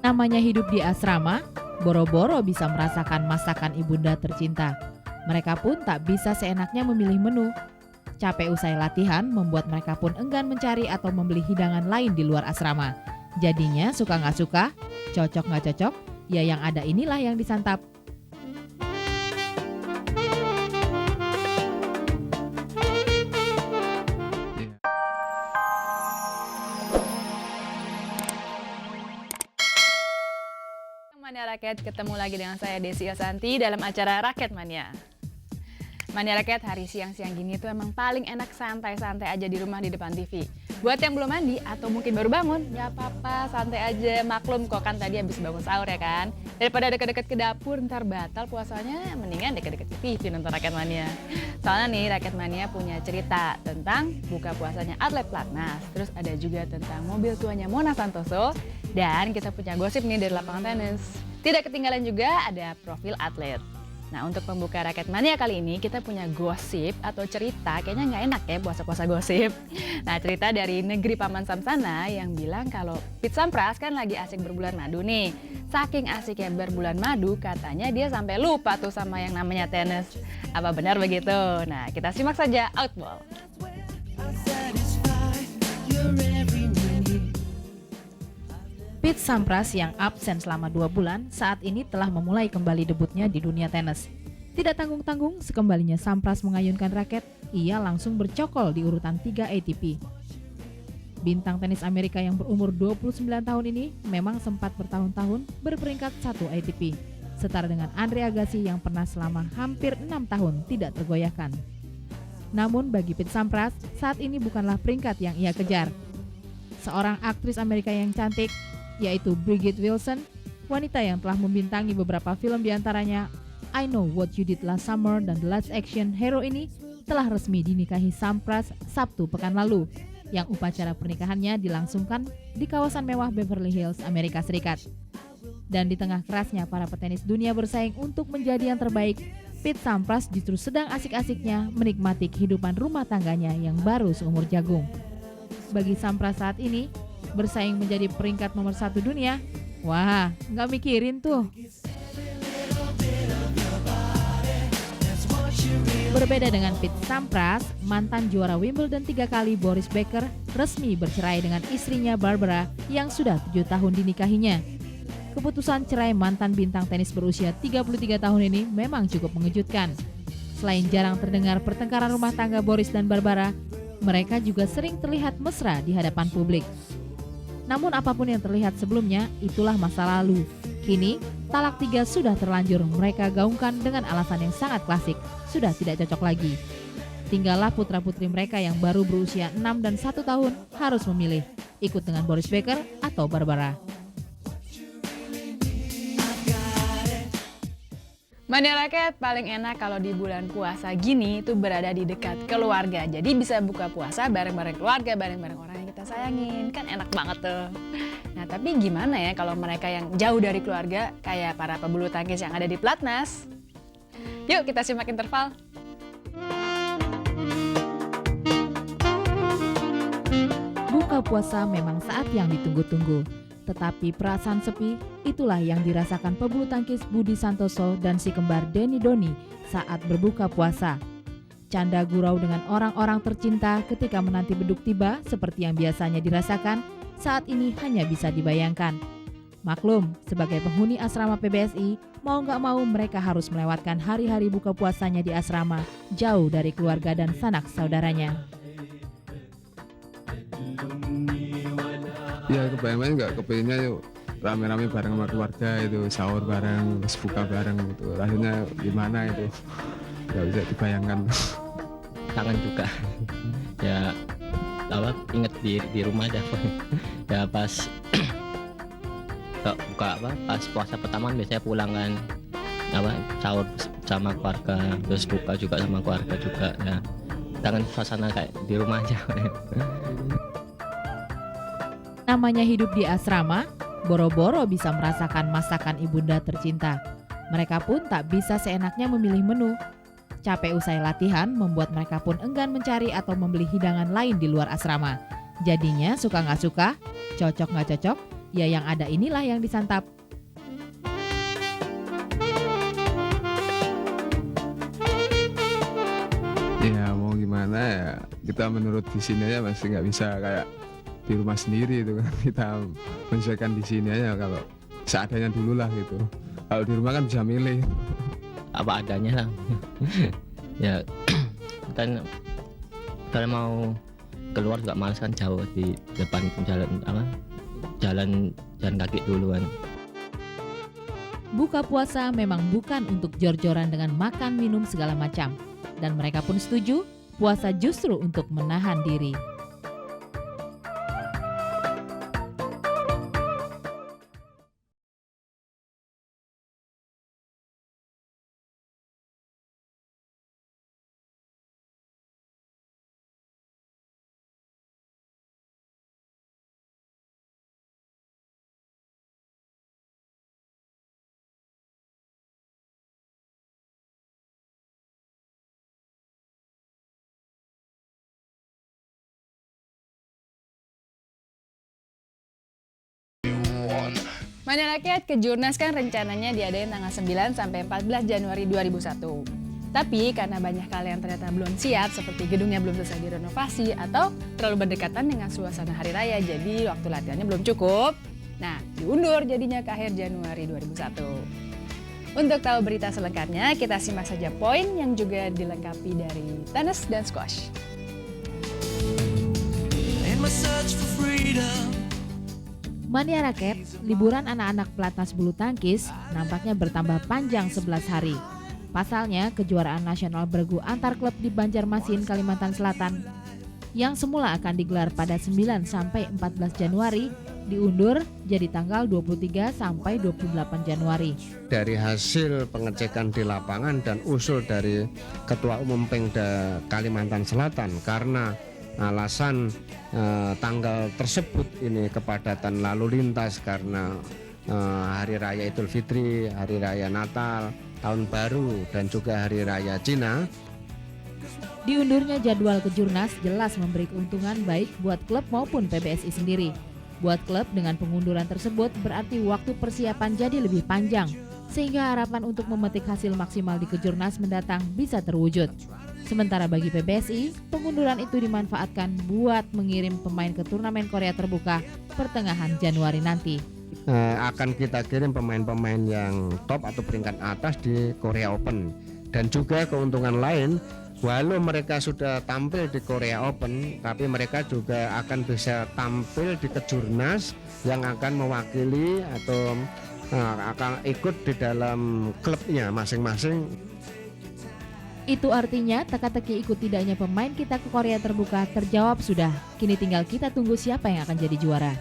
Namanya hidup di asrama, boro-boro bisa merasakan masakan ibunda tercinta. Mereka pun tak bisa seenaknya memilih menu. Capek usai latihan membuat mereka pun enggan mencari atau membeli hidangan lain di luar asrama. Jadinya suka nggak suka, cocok nggak cocok, ya yang ada inilah yang disantap. Mania Rakyat, ketemu lagi dengan saya Desi Osanti dalam acara Rakyat Mania. Mania Rakyat hari siang-siang gini tuh emang paling enak santai-santai aja di rumah di depan TV. Buat yang belum mandi atau mungkin baru bangun, ya apa-apa, santai aja, maklum kok kan tadi habis bangun sahur ya kan. Daripada deket-deket ke dapur ntar batal puasanya, mendingan deket-deket ke TV nonton Rakyat Mania. Soalnya nih Rakyat Mania punya cerita tentang buka puasanya atlet Platnas, terus ada juga tentang mobil tuanya Mona Santoso, dan kita punya gosip nih dari lapangan tenis. Tidak ketinggalan juga ada profil atlet. Nah, untuk pembuka Rakyat Mania kali ini kita punya gosip atau cerita, kayaknya nggak enak ya puasa-puasa gosip. Nah, cerita dari negeri Paman Samsana yang bilang kalau Pit Sampras kan lagi asik berbulan madu nih. Saking asiknya berbulan madu, katanya dia sampai lupa tuh sama yang namanya tenis. Apa benar begitu? Nah, kita simak saja Outball. Pit Sampras yang absen selama 2 bulan saat ini telah memulai kembali debutnya di dunia tenis. Tidak tanggung-tanggung, sekembalinya Sampras mengayunkan raket, ia langsung bercokol di urutan 3 ATP. Bintang tenis Amerika yang berumur 29 tahun ini memang sempat bertahun-tahun berperingkat 1 ATP, setara dengan Andre Agassi yang pernah selama hampir 6 tahun tidak tergoyahkan. Namun bagi Pit Sampras, saat ini bukanlah peringkat yang ia kejar. Seorang aktris Amerika yang cantik, yaitu Bridget Wilson, wanita yang telah membintangi beberapa film diantaranya I Know What You Did Last Summer dan The Last Action Hero ini, telah resmi dinikahi Sampras Sabtu pekan lalu, yang upacara pernikahannya dilangsungkan di kawasan mewah Beverly Hills, Amerika Serikat. Dan di tengah kerasnya para petenis dunia bersaing untuk menjadi yang terbaik, Pit Sampras justru sedang asik-asiknya menikmati kehidupan rumah tangganya yang baru seumur jagung. Bagi Sampras saat ini, bersaing menjadi peringkat nomor 1 dunia, wah, nggak mikirin tuh. Berbeda dengan Pit Sampras, mantan juara Wimbledon 3 kali Boris Becker resmi bercerai dengan istrinya Barbara yang sudah 7 tahun dinikahinya. Keputusan cerai mantan bintang tenis berusia 33 tahun ini memang cukup mengejutkan. Selain jarang terdengar pertengkaran rumah tangga Boris dan Barbara, mereka juga sering terlihat mesra di hadapan publik. Namun apapun yang terlihat sebelumnya, itulah masa lalu. Kini, talak 3 sudah terlanjur mereka gaungkan dengan alasan yang sangat klasik, sudah tidak cocok lagi. Tinggallah putra-putri mereka yang baru berusia 6 dan 1 tahun harus memilih, ikut dengan Boris Becker atau Barbara. Mania Rakyat paling enak kalau di bulan puasa gini itu berada di dekat keluarga. Jadi bisa buka puasa bareng-bareng keluarga, bareng-bareng orang yang kita sayangin. Kan enak banget tuh. Nah, tapi gimana ya kalau mereka yang jauh dari keluarga kayak para pebulu tangkis yang ada di Platnas? Yuk kita simak interval. Buka puasa memang saat yang ditunggu-tunggu. Tetapi perasaan sepi, itulah yang dirasakan pebulu tangkis Budi Santoso dan si kembar Denny Doni saat berbuka puasa. Canda gurau dengan orang-orang tercinta ketika menanti beduk tiba seperti yang biasanya dirasakan, saat ini hanya bisa dibayangkan. Maklum, sebagai penghuni asrama PBSI, mau nggak mau mereka harus melewatkan hari-hari buka puasanya di asrama, jauh dari keluarga dan sanak saudaranya. Ya kebayang-bayang nggak kepinginnya yuk rame-rame bareng sama keluarga itu, sahur bareng, terus buka bareng gitu. Rasanya gimana itu nggak bisa dibayangkan. Kangen juga. Ya inget di rumah aja. Ya pas buka pas puasa pertama biasanya pulang kan sahur sama keluarga, terus buka juga sama keluarga juga ya. Kangen suasana kayak di rumah aja. Namanya hidup di asrama, boro-boro bisa merasakan masakan ibunda tercinta. Mereka pun tak bisa seenaknya memilih menu. Capek usai latihan membuat mereka pun enggan mencari atau membeli hidangan lain di luar asrama. Jadinya suka nggak suka, cocok nggak cocok, Ya yang ada inilah yang disantap. Ya mau gimana ya, kita menurut di sini aja masih nggak bisa kayak di rumah sendiri itu kan. Kita menyesuaikan di sini aja kalau seadanya dulu lah gitu. Kalau di rumah kan bisa milih. Apa adanya lah. Ya kan kalau mau keluar juga males kan, jauh di depan jalan kaki duluan. Buka puasa memang bukan untuk jor-joran dengan makan minum segala macam. Dan mereka pun setuju, puasa justru untuk menahan diri. Mania Rakyat Kejurnas kan rencananya diadain tanggal 9 sampai 14 Januari 2001. Tapi karena banyak hal yang ternyata belum siap, seperti gedungnya belum selesai direnovasi atau terlalu berdekatan dengan suasana hari raya, jadi waktu latihannya belum cukup. Nah, diundur jadinya ke akhir Januari 2001. Untuk tahu berita selengkapnya, kita simak saja poin yang juga dilengkapi dari tenis dan squash. Mania Raket, liburan anak-anak pelatnas bulu tangkis nampaknya bertambah panjang 11 hari. Pasalnya, kejuaraan nasional bergu antar klub di Banjarmasin, Kalimantan Selatan yang semula akan digelar pada 9 sampai 14 Januari diundur jadi tanggal 23 sampai 28 Januari. Dari hasil pengecekan di lapangan dan usul dari Ketua Umum Pemda Kalimantan Selatan, karena alasan tanggal tersebut ini kepadatan lalu lintas karena Hari Raya Idul Fitri, Hari Raya Natal, Tahun Baru, dan juga Hari Raya Cina. Diundurnya jadwal Kejurnas jelas memberi keuntungan baik buat klub maupun PBSI sendiri. Buat klub dengan pengunduran tersebut berarti waktu persiapan jadi lebih panjang, sehingga harapan untuk memetik hasil maksimal di Kejurnas mendatang bisa terwujud. Sementara bagi PBSI, pengunduran itu dimanfaatkan buat mengirim pemain ke turnamen Korea Terbuka pertengahan Januari nanti. Akan kita kirim pemain-pemain yang top atau peringkat atas di Korea Open. Dan juga keuntungan lain, walau mereka sudah tampil di Korea Open, tapi mereka juga akan bisa tampil di Kejurnas yang akan mewakili atau akan ikut di dalam klubnya masing-masing. Itu artinya teka-teki ikut tidaknya pemain kita ke Korea Terbuka terjawab sudah. Kini tinggal kita tunggu siapa yang akan jadi juara.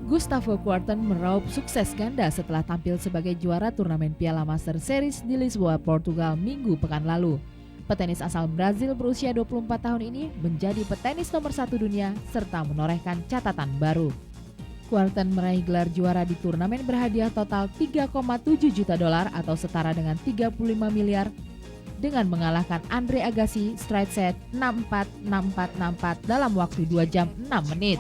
Gustavo Kuarten meraup sukses ganda setelah tampil sebagai juara turnamen Piala Master Series di Lisboa, Portugal minggu pekan lalu. Petenis asal Brazil berusia 24 tahun ini menjadi petenis nomor 1 dunia serta menorehkan catatan baru. Kuarten meraih gelar juara di turnamen berhadiah total $3,7 juta atau setara dengan 35 miliar dengan mengalahkan Andre Agassi straight set 6-4, 6-4, 6-4 dalam waktu 2 jam 6 menit.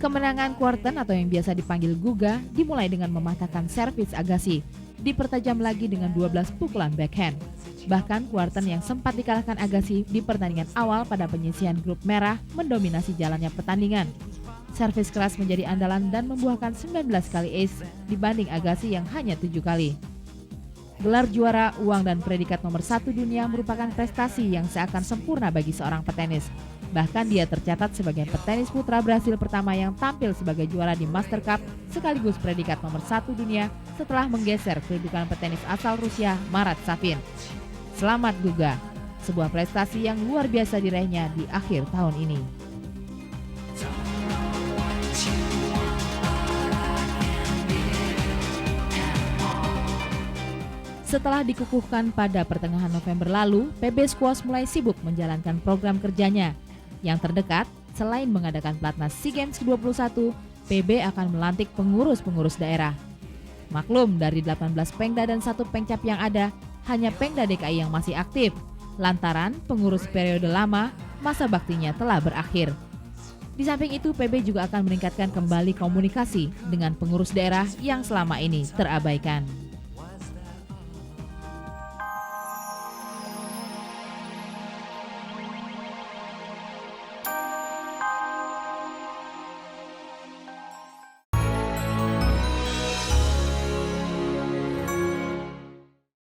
Kemenangan Kuarten atau yang biasa dipanggil Guga dimulai dengan mematahkan servis Agassi, dipertajam lagi dengan 12 pukulan backhand. Bahkan Kuarten yang sempat dikalahkan Agassi di pertandingan awal pada penyisihan grup merah mendominasi jalannya pertandingan. Servis keras menjadi andalan dan membuahkan 19 kali ace dibanding Agassi yang hanya 7 kali. Gelar juara, uang, dan predikat nomor 1 dunia merupakan prestasi yang seakan sempurna bagi seorang petenis. Bahkan dia tercatat sebagai petenis putra Brasil pertama yang tampil sebagai juara di Master Cup sekaligus predikat nomor 1 dunia setelah menggeser kedudukan petenis asal Rusia Marat Safin. Selamat Guga, sebuah prestasi yang luar biasa diraihnya di akhir tahun ini. Setelah dikukuhkan pada pertengahan November lalu, PB Squash mulai sibuk menjalankan program kerjanya. Yang terdekat, selain mengadakan pelatnas SEA Games ke-21, PB akan melantik pengurus-pengurus daerah. Maklum, dari 18 pengda dan 1 pengcap yang ada, hanya Pengda DKI yang masih aktif. lantaran pengurus periode lama masa baktinya telah berakhir. Di samping itu, PB juga akan meningkatkan kembali komunikasi dengan pengurus daerah yang selama ini terabaikan.